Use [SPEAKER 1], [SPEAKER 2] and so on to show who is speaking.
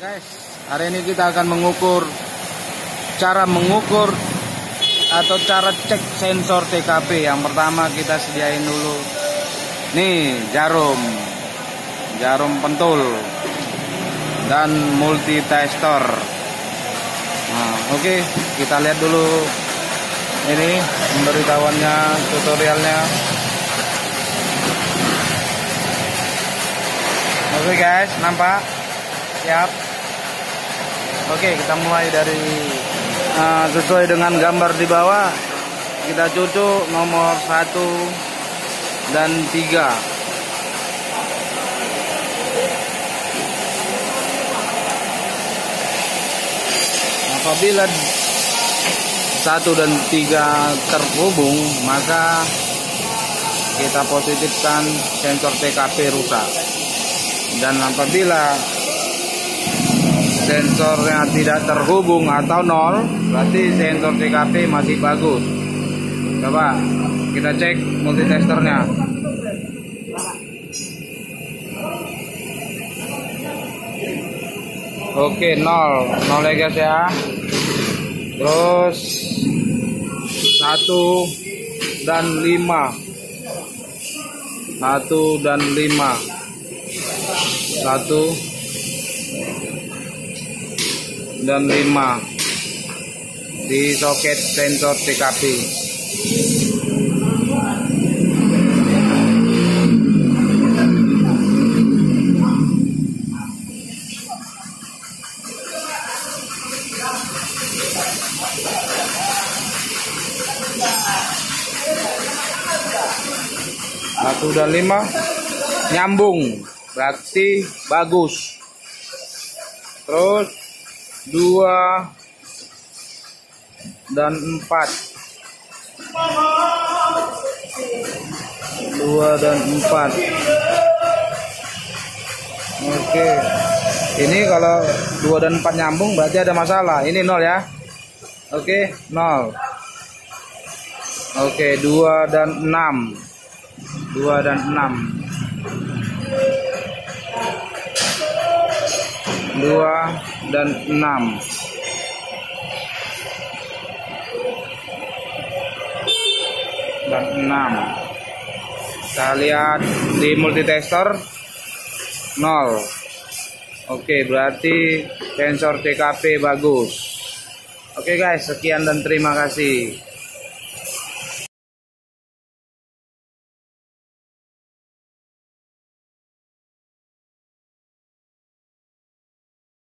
[SPEAKER 1] Guys, hari ini kita akan cara mengukur atau cara cek sensor TKP. Yang pertama kita sediain dulu nih jarum pentul dan multitester. Nah, oke, kita lihat dulu ini pemberitahuannya, tutorialnya. Oke guys, nampak? Siap. Oke, kita mulai dari sesuai dengan gambar di bawah. Kita cucuk nomor 1 dan 3. Apabila 1 dan 3 terhubung, maka kita positifkan sensor TKP rusak. Dan apabila sensornya tidak terhubung atau 0, berarti sensor TKP masih bagus. Coba kita cek multitesternya. Oke, 0 ya guys ya. Terus 1 dan 5. 1 dan 5. 1 dan 5 di soket sensor TKP. Satu dan 5 nyambung, berarti bagus. Terus 2 dan 4. 2 dan 4. Oke. Ini kalau 2 dan 4 nyambung berarti ada masalah. Ini 0 ya. Oke, 0. Oke, 2 dan 6. 2 dan 6. 2 dan 6. Dan 6. Kita lihat di multitester 0. Oke, berarti sensor TKP bagus. Oke guys, sekian dan terima kasih.